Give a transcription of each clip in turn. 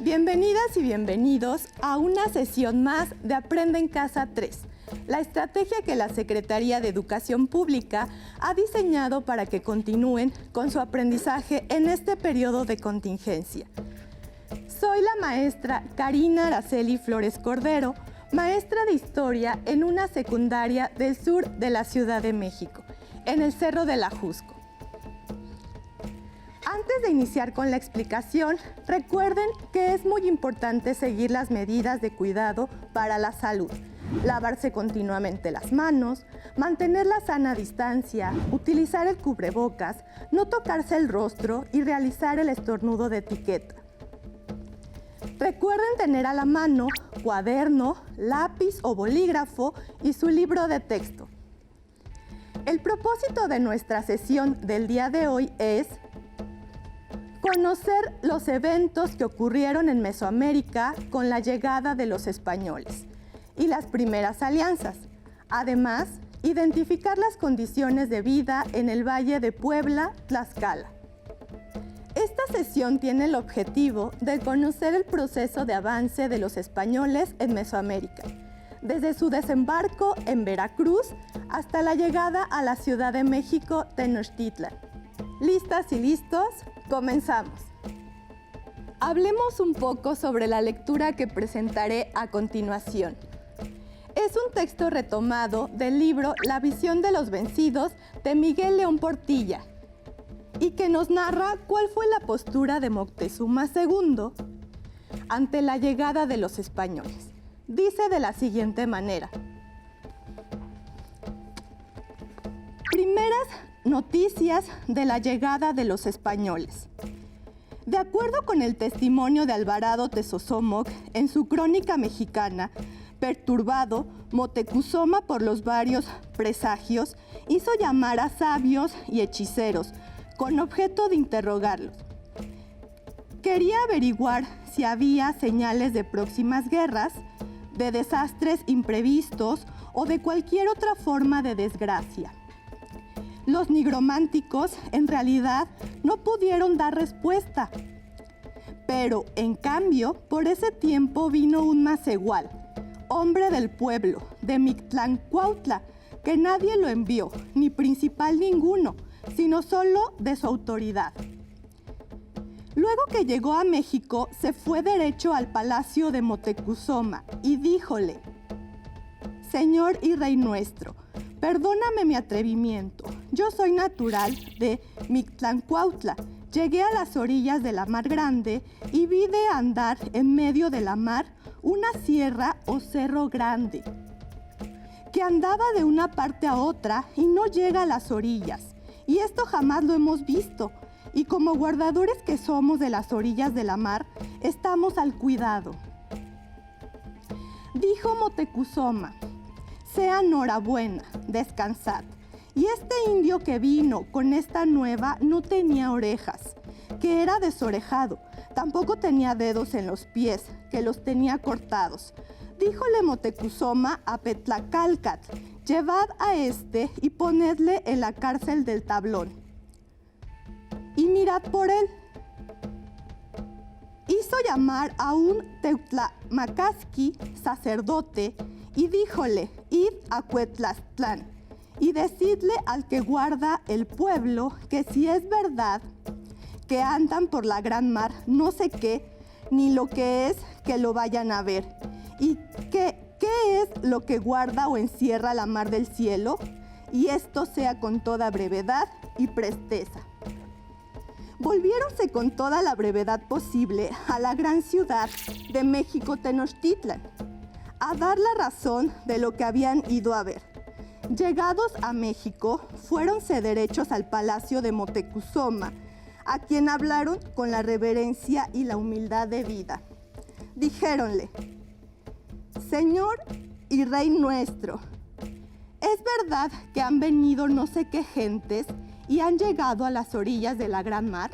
Bienvenidas y bienvenidos a una sesión más de Aprende en Casa 3, la estrategia que la Secretaría de Educación Pública ha diseñado para que continúen con su aprendizaje en este periodo de contingencia. Soy la maestra Karina Araceli Flores Cordero, maestra de Historia en una secundaria del sur de la Ciudad de México, en el Cerro de la Jusco. Antes de iniciar con la explicación, recuerden que es muy importante seguir las medidas de cuidado para la salud. Lavarse continuamente las manos, mantener la sana distancia, utilizar el cubrebocas, no tocarse el rostro y realizar el estornudo de etiqueta. Recuerden tener a la mano cuaderno, lápiz o bolígrafo y su libro de texto. El propósito de nuestra sesión del día de hoy es conocer los eventos que ocurrieron en Mesoamérica con la llegada de los españoles y las primeras alianzas. Además, identificar las condiciones de vida en el Valle de Puebla, Tlaxcala. Esta sesión tiene el objetivo de conocer el proceso de avance de los españoles en Mesoamérica, desde su desembarco en Veracruz hasta la llegada a la Ciudad de México, Tenochtitlan. ¿Listas y listos? Comenzamos. Hablemos un poco sobre la lectura que presentaré a continuación. Es un texto retomado del libro La visión de los vencidos de Miguel León Portilla y que nos narra cuál fue la postura de Moctezuma II ante la llegada de los españoles. Dice de la siguiente manera: primeras noticias de la llegada de los españoles. De acuerdo con el testimonio de Alvarado Tezosomoc en su Crónica Mexicana, perturbado, Moctezuma por los varios presagios, hizo llamar a sabios y hechiceros con objeto de interrogarlos. Quería averiguar si había señales de próximas guerras, de desastres imprevistos o de cualquier otra forma de desgracia. Los nigrománticos en realidad no pudieron dar respuesta, pero en cambio por ese tiempo vino un Macehual, hombre del pueblo de Mictlancuautla, que nadie lo envió, ni principal ninguno, sino solo de su autoridad. Luego que llegó a México, se fue derecho al palacio de Moctezuma y díjole: Señor y Rey nuestro, perdóname mi atrevimiento. Yo soy natural de Mictlancuautla. Llegué a las orillas de la Mar Grande y vi de andar en medio de la mar una sierra o cerro grande, que andaba de una parte a otra y no llega a las orillas. Y esto jamás lo hemos visto. Y como guardadores que somos de las orillas de la mar, estamos al cuidado. Dijo Moctezuma: sea enhorabuena, descansad. Y este indio que vino con esta nueva no tenía orejas, que era desorejado, tampoco tenía dedos en los pies, que los tenía cortados. Díjole Moctezuma a Petlacálcatl: llevad a este y ponedle en la cárcel del Tablón, y mirad por él. Hizo llamar a un Teutlamacaxqui, sacerdote, y díjole: id a Cuetlastlán y decidle al que guarda el pueblo que si es verdad que andan por la gran mar no sé qué, ni lo que es que lo vayan a ver, y qué es lo que guarda o encierra la mar del cielo, y esto sea con toda brevedad y presteza. Volviéronse con toda la brevedad posible a la gran ciudad de México, Tenochtitlan, a dar la razón de lo que habían ido a ver. Llegados a México, fuéronse derechos al palacio de Moctezuma, a quien hablaron con la reverencia y la humildad debida. Dijéronle: Señor y Rey nuestro, ¿es verdad que han venido no sé qué gentes y han llegado a las orillas de la gran mar,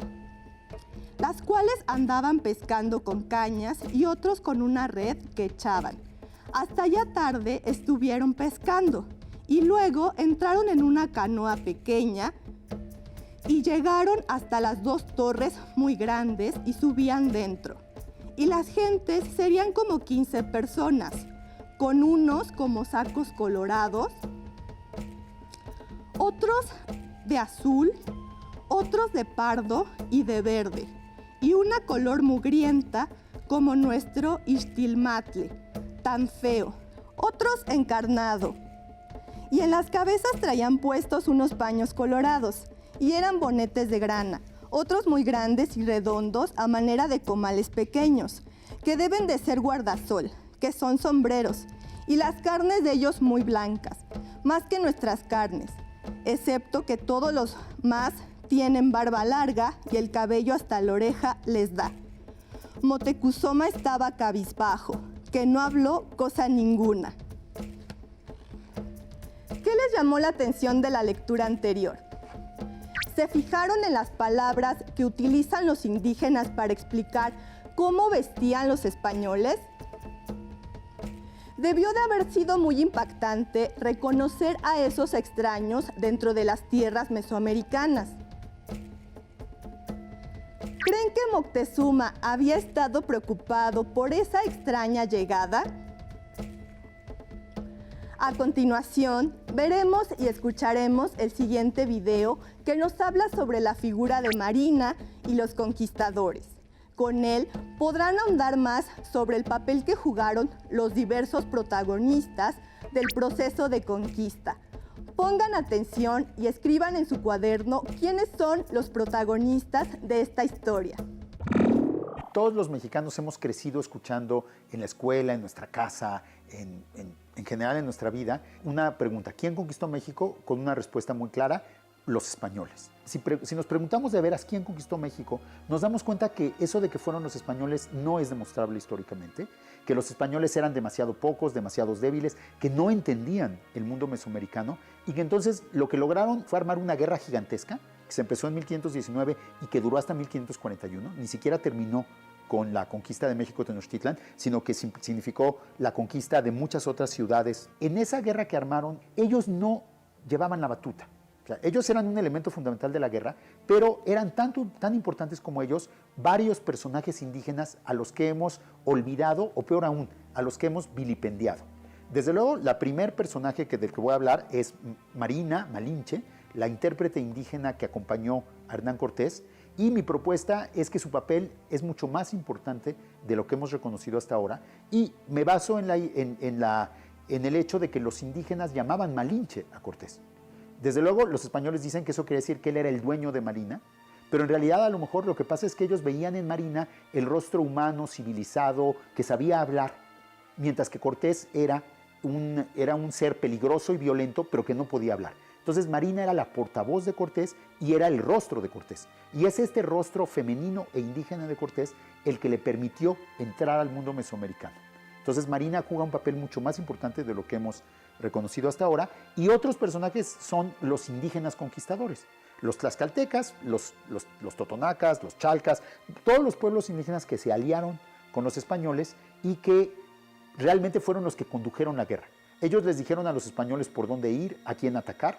las cuales andaban pescando con cañas y otros con una red que echaban? Hasta ya tarde estuvieron pescando y luego entraron en una canoa pequeña y llegaron hasta las dos torres muy grandes y subían dentro. y las gentes serían como 15 personas, con unos como sacos colorados, otros de azul, otros de pardo y de verde, y una color mugrienta como nuestro Ixtilmatle, tan feo, otros encarnado. Y en las cabezas traían puestos unos paños colorados, y eran bonetes de grana, otros muy grandes y redondos a manera de comales pequeños, que deben de ser guardasol, que son sombreros, y las carnes de ellos muy blancas, más que nuestras carnes, excepto que todos los más tienen barba larga y el cabello hasta la oreja les da. Motecuzoma estaba cabizbajo, que no habló cosa ninguna. ¿Qué les llamó la atención de la lectura anterior? ¿Se fijaron en las palabras que utilizan los indígenas para explicar cómo vestían los españoles? Debió de haber sido muy impactante reconocer a esos extraños dentro de las tierras mesoamericanas. ¿Creen que Moctezuma había estado preocupado por esa extraña llegada? A continuación, veremos y escucharemos el siguiente video que nos habla sobre la figura de Marina y los conquistadores. Con él podrán ahondar más sobre el papel que jugaron los diversos protagonistas del proceso de conquista. Pongan atención y escriban en su cuaderno quiénes son los protagonistas de esta historia. Todos los mexicanos hemos crecido escuchando en la escuela, en nuestra casa, en general en nuestra vida, una pregunta: ¿quién conquistó México? Con una respuesta muy clara: los españoles. Si nos preguntamos de veras quién conquistó México, nos damos cuenta que eso de que fueron los españoles no es demostrable históricamente, que los españoles eran demasiado pocos, demasiados débiles, que no entendían el mundo mesoamericano y que entonces lo que lograron fue armar una guerra gigantesca que se empezó en 1519 y que duró hasta 1541, ni siquiera terminó con la conquista de México Tenochtitlan, sino que significó la conquista de muchas otras ciudades. En esa guerra que armaron, ellos no llevaban la batuta. O sea, ellos eran un elemento fundamental de la guerra, pero eran tan importantes como ellos varios personajes indígenas a los que hemos olvidado, o peor aún, a los que hemos vilipendiado. Desde luego, la primer personaje del que voy a hablar es Marina Malinche, la intérprete indígena que acompañó a Hernán Cortés, y mi propuesta es que su papel es mucho más importante de lo que hemos reconocido hasta ahora, y me baso en el hecho de que los indígenas llamaban Malinche a Cortés. Desde luego, los españoles dicen que eso quiere decir que él era el dueño de Marina, pero en realidad a lo mejor lo que pasa es que ellos veían en Marina el rostro humano, civilizado, que sabía hablar, mientras que Cortés era un ser peligroso y violento, pero que no podía hablar. Entonces Marina era la portavoz de Cortés y era el rostro de Cortés. Y es este rostro femenino e indígena de Cortés el que le permitió entrar al mundo mesoamericano. Entonces Marina juega un papel mucho más importante de lo que hemos reconocido hasta ahora, y otros personajes son los indígenas conquistadores, los tlaxcaltecas, los totonacas, los chalcas, todos los pueblos indígenas que se aliaron con los españoles y que realmente fueron los que condujeron la guerra. Ellos les dijeron a los españoles por dónde ir, a quién atacar.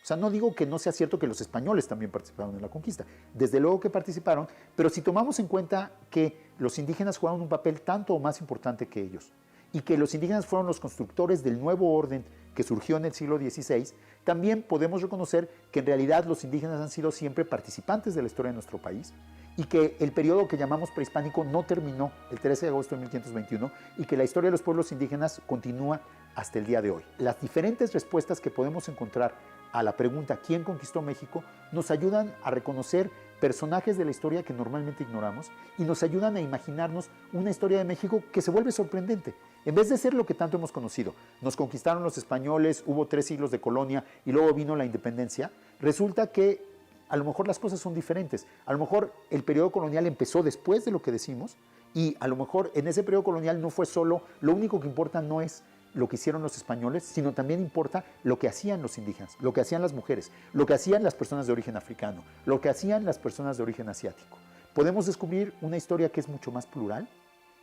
O sea, no digo que no sea cierto que los españoles también participaron en la conquista, desde luego que participaron, pero si tomamos en cuenta que los indígenas jugaron un papel tanto o más importante que ellos, y que los indígenas fueron los constructores del nuevo orden que surgió en el siglo XVI, también podemos reconocer que en realidad los indígenas han sido siempre participantes de la historia de nuestro país y que el periodo que llamamos prehispánico no terminó el 13 de agosto de 1521 y que la historia de los pueblos indígenas continúa hasta el día de hoy. Las diferentes respuestas que podemos encontrar a la pregunta ¿quién conquistó México? Nos ayudan a reconocer personajes de la historia que normalmente ignoramos y nos ayudan a imaginarnos una historia de México que se vuelve sorprendente. En vez de ser lo que tanto hemos conocido, nos conquistaron los españoles, hubo 3 siglos de colonia y luego vino la independencia, resulta que a lo mejor las cosas son diferentes. A lo mejor el periodo colonial empezó después de lo que decimos y a lo mejor en ese periodo colonial no fue solo, lo único que importa no es lo que hicieron los españoles, sino también importa lo que hacían los indígenas, lo que hacían las mujeres, lo que hacían las personas de origen africano, lo que hacían las personas de origen asiático. Podemos descubrir una historia que es mucho más plural,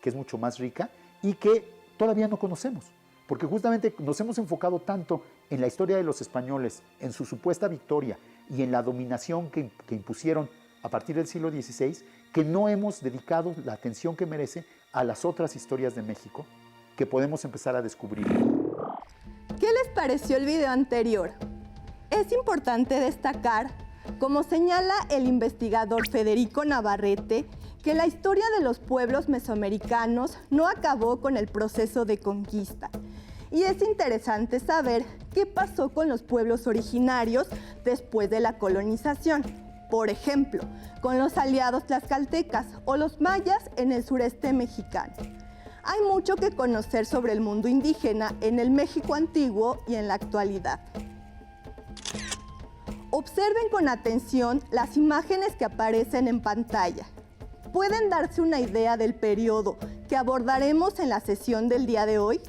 que es mucho más rica y que todavía no conocemos, porque justamente nos hemos enfocado tanto en la historia de los españoles, en su supuesta victoria y en la dominación que impusieron a partir del siglo XVI, que no hemos dedicado la atención que merece a las otras historias de México que podemos empezar a descubrir. ¿Qué les pareció el video anterior? Es importante destacar, como señala el investigador Federico Navarrete, que la historia de los pueblos mesoamericanos no acabó con el proceso de conquista. Y es interesante saber qué pasó con los pueblos originarios después de la colonización. Por ejemplo, con los aliados tlaxcaltecas o los mayas en el sureste mexicano. Hay mucho que conocer sobre el mundo indígena en el México antiguo y en la actualidad. Observen con atención las imágenes que aparecen en pantalla. ¿Pueden darse una idea del periodo que abordaremos en la sesión del día de hoy?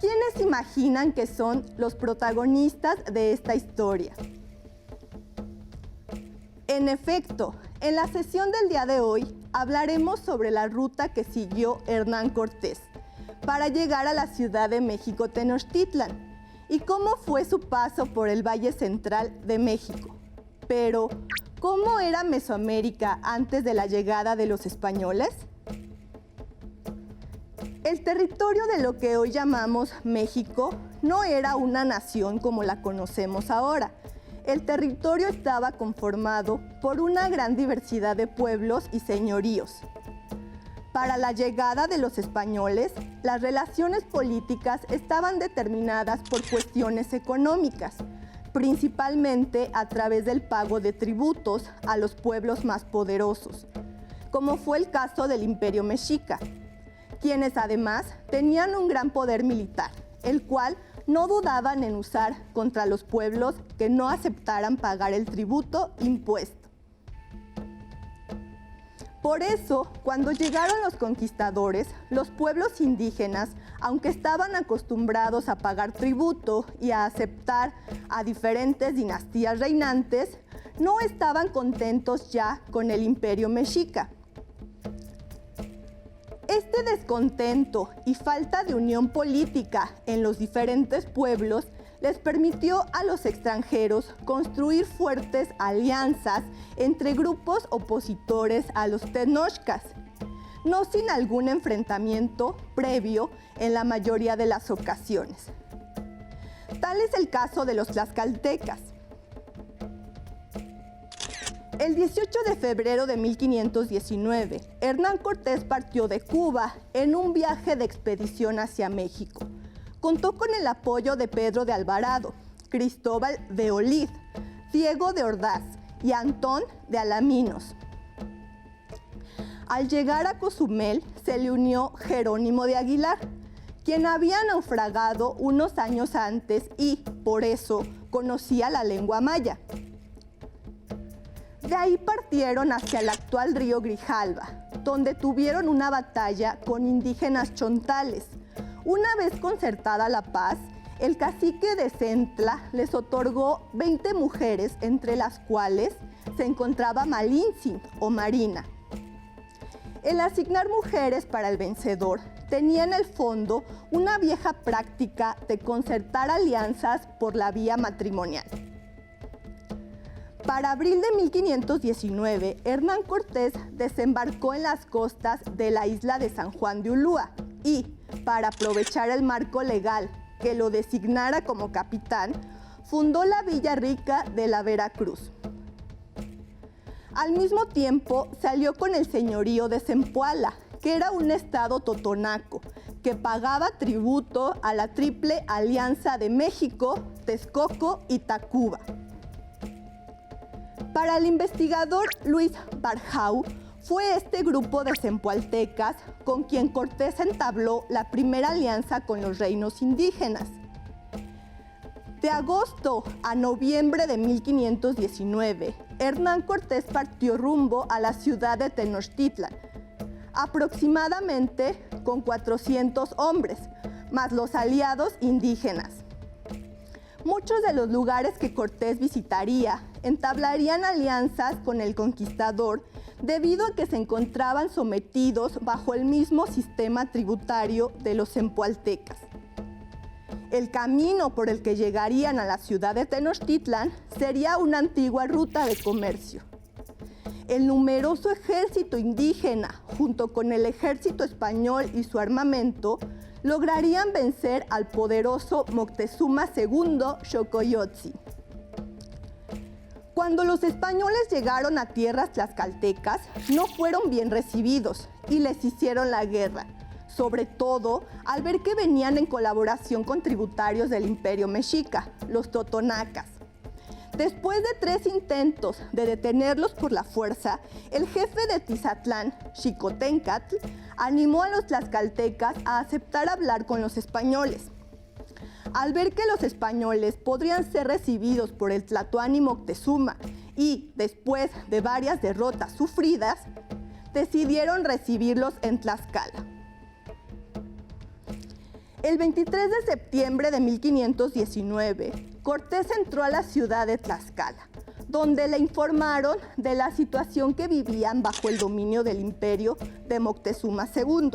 ¿Quiénes imaginan que son los protagonistas de esta historia? En efecto, en la sesión del día de hoy hablaremos sobre la ruta que siguió Hernán Cortés para llegar a la Ciudad de México Tenochtitlan y cómo fue su paso por el Valle Central de México. Pero, ¿cómo era Mesoamérica antes de la llegada de los españoles? El territorio de lo que hoy llamamos México no era una nación como la conocemos ahora. El territorio estaba conformado por una gran diversidad de pueblos y señoríos. Para la llegada de los españoles, las relaciones políticas estaban determinadas por cuestiones económicas, principalmente a través del pago de tributos a los pueblos más poderosos, como fue el caso del Imperio Mexica, quienes además tenían un gran poder militar, el cual no dudaban en usar contra los pueblos que no aceptaran pagar el tributo impuesto. Por eso, cuando llegaron los conquistadores, los pueblos indígenas, aunque estaban acostumbrados a pagar tributo y a aceptar a diferentes dinastías reinantes, no estaban contentos ya con el Imperio Mexica. Este descontento y falta de unión política en los diferentes pueblos les permitió a los extranjeros construir fuertes alianzas entre grupos opositores a los tenochcas, no sin algún enfrentamiento previo en la mayoría de las ocasiones. Tal es el caso de los tlaxcaltecas. El 18 de febrero de 1519, Hernán Cortés partió de Cuba en un viaje de expedición hacia México. Contó con el apoyo de Pedro de Alvarado, Cristóbal de Olid, Diego de Ordaz y Antón de Alaminos. Al llegar a Cozumel, se le unió Jerónimo de Aguilar, quien había naufragado unos años antes y, por eso, conocía la lengua maya. De ahí partieron hacia el actual río Grijalva, donde tuvieron una batalla con indígenas chontales. Una vez concertada la paz, el cacique de Centla les otorgó 20 mujeres, entre las cuales se encontraba Malintzin o Marina. El asignar mujeres para el vencedor tenía en el fondo una vieja práctica de concertar alianzas por la vía matrimonial. Para abril de 1519, Hernán Cortés desembarcó en las costas de la isla de San Juan de Ulúa y, para aprovechar el marco legal que lo designara como capitán, fundó la Villa Rica de la Veracruz. Al mismo tiempo, se alió con el señorío de Zempoala, que era un estado totonaco, que pagaba tributo a la Triple Alianza de México, Texcoco y Tacuba. Para el investigador Luis Barjau, fue este grupo de zempoaltecas con quien Cortés entabló la primera alianza con los reinos indígenas. De agosto a noviembre de 1519, Hernán Cortés partió rumbo a la ciudad de Tenochtitlan, aproximadamente con 400 hombres, más los aliados indígenas. Muchos de los lugares que Cortés visitaría entablarían alianzas con el conquistador debido a que se encontraban sometidos bajo el mismo sistema tributario de los zempoaltecas. El camino por el que llegarían a la ciudad de Tenochtitlan sería una antigua ruta de comercio. el numeroso ejército indígena, junto con el ejército español y su armamento, lograrían vencer al poderoso Moctezuma II Xocoyotzin. Cuando los españoles llegaron a tierras tlaxcaltecas, no fueron bien recibidos y les hicieron la guerra, sobre todo al ver que venían en colaboración con tributarios del Imperio Mexica, los totonacas. Después de 3 intentos de detenerlos por la fuerza, el jefe de Tizatlán, Xicoténcatl, animó a los tlaxcaltecas a aceptar hablar con los españoles. Al ver que los españoles podrían ser recibidos por el tlatoani Moctezuma y, después de varias derrotas sufridas, decidieron recibirlos en Tlaxcala. El 23 de septiembre de 1519, Cortés entró a la ciudad de Tlaxcala, donde le informaron de la situación que vivían bajo el dominio del imperio de Moctezuma II.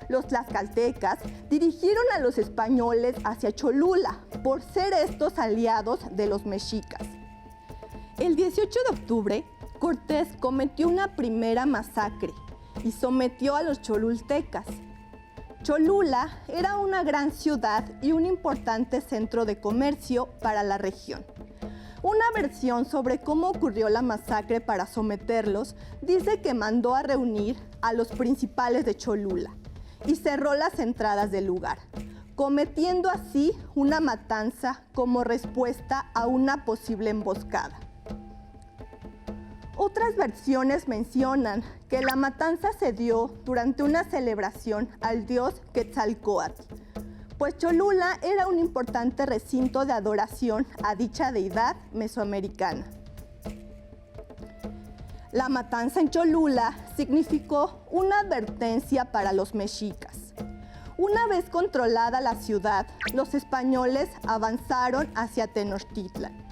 Los tlaxcaltecas dirigieron a los españoles hacia Cholula, por ser estos aliados de los mexicas. El 18 de octubre, Cortés cometió una primera masacre y sometió a los cholultecas. Cholula era una gran ciudad y un importante centro de comercio para la región. Una versión sobre cómo ocurrió la masacre para someterlos dice que mandó a reunir a los principales de Cholula y cerró las entradas del lugar, cometiendo así una matanza como respuesta a una posible emboscada. Otras versiones mencionan que la matanza se dio durante una celebración al dios Quetzalcóatl, pues Cholula era un importante recinto de adoración a dicha deidad mesoamericana. La matanza en Cholula significó una advertencia para los mexicas. Una vez controlada la ciudad, los españoles avanzaron hacia Tenochtitlan.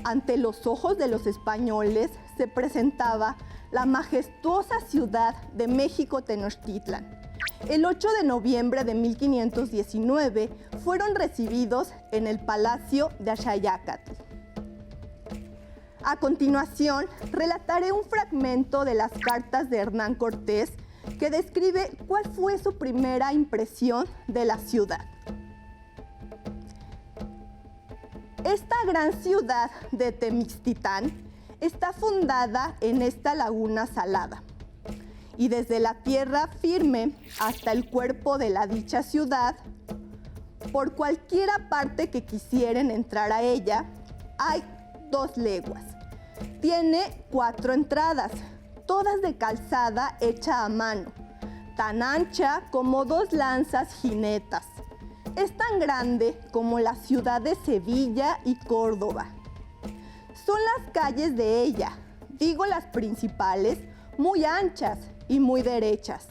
Ante los ojos de los españoles se presentaba la majestuosa ciudad de México Tenochtitlan. El 8 de noviembre de 1519 fueron recibidos en el Palacio de Axayácatl. A continuación, relataré un fragmento de las cartas de Hernán Cortés que describe cuál fue su primera impresión de la ciudad. Esta gran ciudad de Temixtitán está fundada en esta laguna salada, y desde la tierra firme hasta el cuerpo de la dicha ciudad, por cualquiera parte que quisieren entrar a ella, hay 2 leguas. Tiene 4 entradas, todas de calzada hecha a mano, tan ancha como 2 lanzas jinetas. Es tan grande como la ciudad de Sevilla y Córdoba. Son las calles de ella, digo las principales, muy anchas y muy derechas.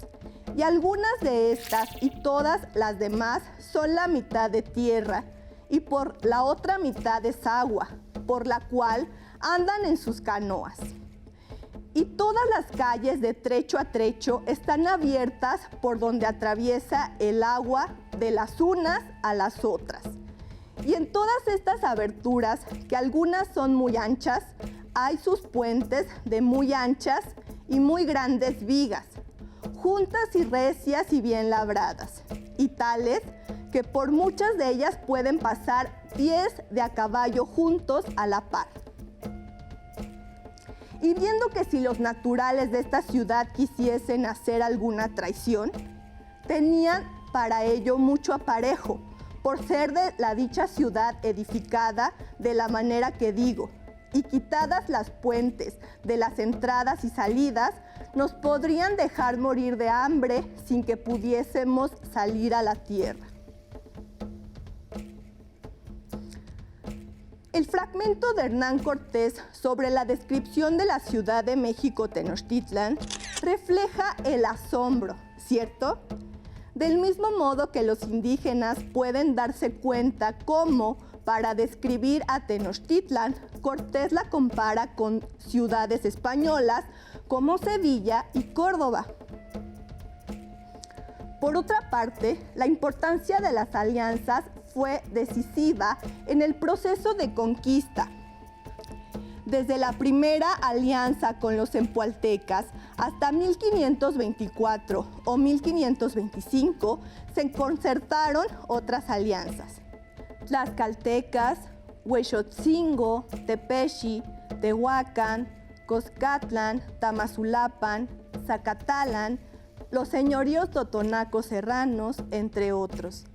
Y algunas de estas y todas las demás son la mitad de tierra y por la otra mitad es agua, por la cual andan en sus canoas. Y todas las calles de trecho a trecho están abiertas por donde atraviesa el agua de las unas a las otras. Y en todas estas aberturas, que algunas son muy anchas, hay sus puentes de muy anchas y muy grandes vigas, juntas y recias y bien labradas, y tales que por muchas de ellas pueden pasar 10 de a caballo juntos a la par. Y viendo que si los naturales de esta ciudad quisiesen hacer alguna traición, tenían para ello mucho aparejo, por ser de la dicha ciudad edificada de la manera que digo, y quitadas las puentes de las entradas y salidas, nos podrían dejar morir de hambre sin que pudiésemos salir a la tierra. El fragmento de Hernán Cortés sobre la descripción de la Ciudad de México Tenochtitlan refleja el asombro, ¿cierto? Del mismo modo que los indígenas pueden darse cuenta cómo, para describir a Tenochtitlan, Cortés la compara con ciudades españolas como Sevilla y Córdoba. Por otra parte, la importancia de las alianzas fue decisiva en el proceso de conquista. Desde la primera alianza con los empualtecas hasta 1524 o 1525 se concertaron otras alianzas. Tlaxcaltecas, Huexotzingo, Tepeshi, Tehuacán, Coscatlán, Tamazulapan, Zacatalan, los señoríos totonacos serranos, entre otros.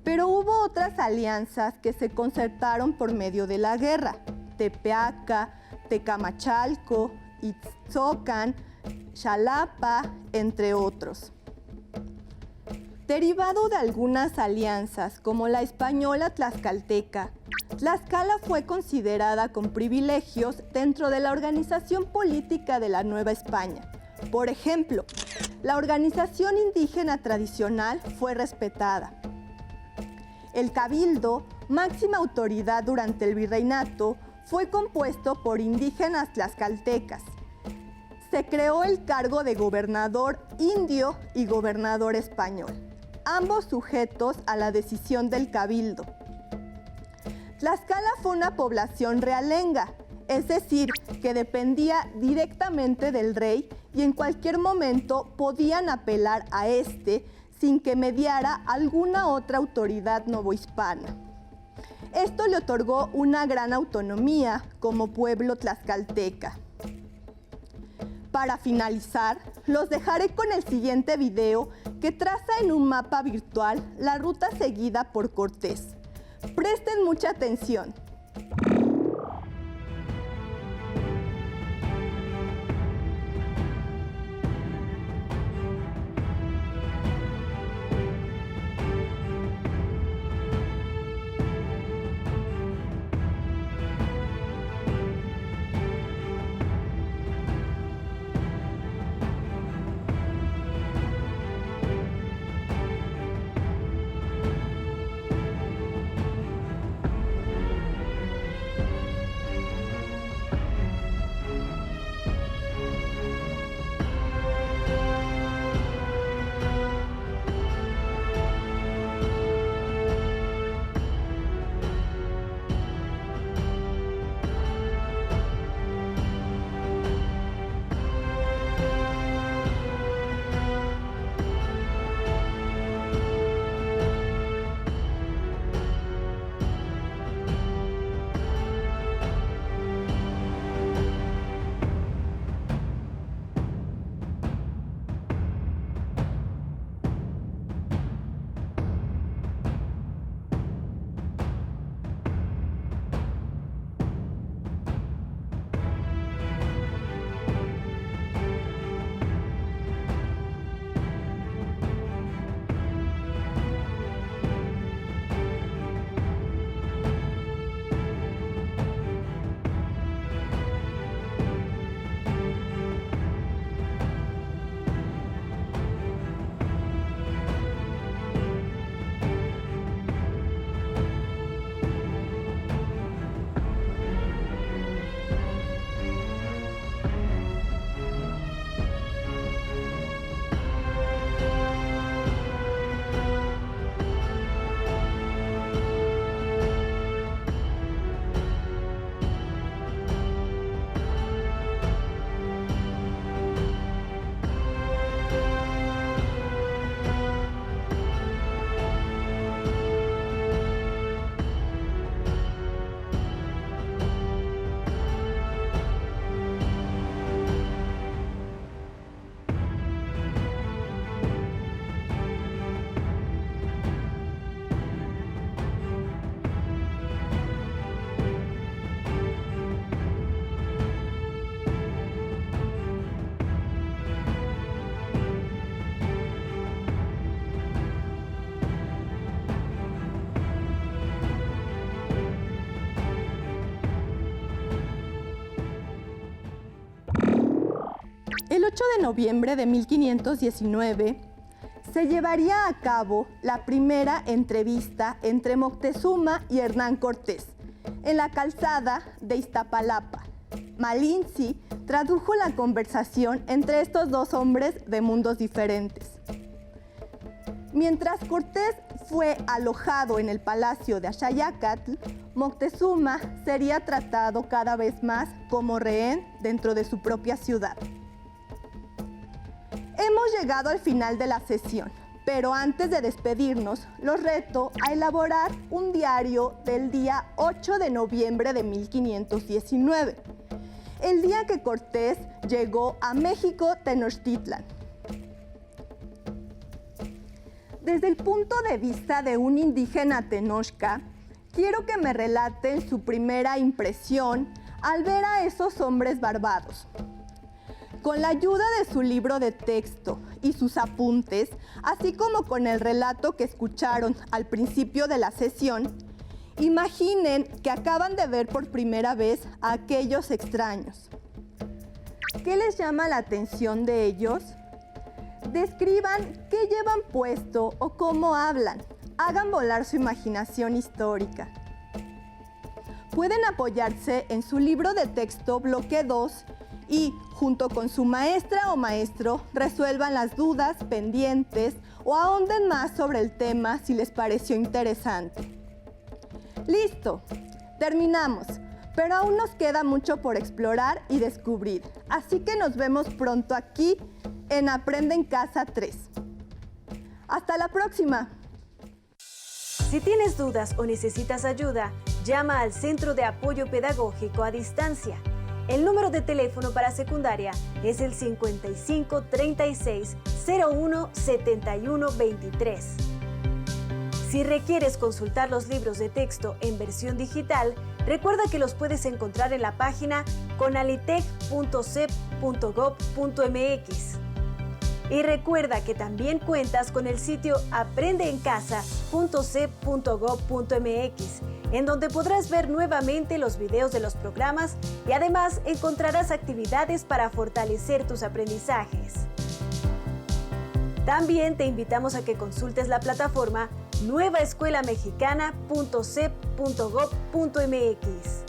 Pero hubo otras alianzas que se concertaron por medio de la guerra: Tepeaca, Tecamachalco, Itzzocan, Xalapa, entre otros. Derivado de algunas alianzas, como la española tlaxcalteca, Tlaxcala fue considerada con privilegios dentro de la organización política de la Nueva España. Por ejemplo, la organización indígena tradicional fue respetada. El cabildo, máxima autoridad durante el virreinato, fue compuesto por indígenas tlaxcaltecas. Se creó el cargo de gobernador indio y gobernador español, ambos sujetos a la decisión del cabildo. Tlaxcala fue una población realenga, es decir, que dependía directamente del rey y en cualquier momento podían apelar a este sin que mediara alguna otra autoridad novohispana. Esto le otorgó una gran autonomía como pueblo tlaxcalteca. Para finalizar, los dejaré con el siguiente video que traza en un mapa virtual la ruta seguida por Cortés. Presten mucha atención. El 8 de noviembre de 1519 se llevaría a cabo la primera entrevista entre Moctezuma y Hernán Cortés en la calzada de Iztapalapa. Malinche tradujo la conversación entre estos dos hombres de mundos diferentes. Mientras Cortés fue alojado en el palacio de Axayacatl, Moctezuma sería tratado cada vez más como rehén dentro de su propia ciudad. Hemos llegado al final de la sesión, pero antes de despedirnos, los reto a elaborar un diario del día 8 de noviembre de 1519, el día que Cortés llegó a México Tenochtitlan. Desde el punto de vista de un indígena tenochca, quiero que me relaten su primera impresión al ver a esos hombres barbados. Con la ayuda de su libro de texto y sus apuntes, así como con el relato que escucharon al principio de la sesión, imaginen que acaban de ver por primera vez a aquellos extraños. ¿Qué les llama la atención de ellos? Describan qué llevan puesto o cómo hablan. Hagan volar su imaginación histórica. Pueden apoyarse en su libro de texto bloque 2 y, junto con su maestra o maestro, resuelvan las dudas pendientes o ahonden más sobre el tema si les pareció interesante. ¡Listo! Terminamos, pero aún nos queda mucho por explorar y descubrir. Así que nos vemos pronto aquí en Aprende en Casa 3. ¡Hasta la próxima! Si tienes dudas o necesitas ayuda, llama al Centro de Apoyo Pedagógico a Distancia. El número de teléfono para secundaria es el 55 36 01 71 23. Si requieres consultar los libros de texto en versión digital, recuerda que los puedes encontrar en la página conalitec.cep.gov.mx. Y recuerda que también cuentas con el sitio aprendeencasa.cep.gov.mx, en donde podrás ver nuevamente los videos de los programas y además encontrarás actividades para fortalecer tus aprendizajes. También te invitamos a que consultes la plataforma nuevaescuelamexicana.cep.gov.mx.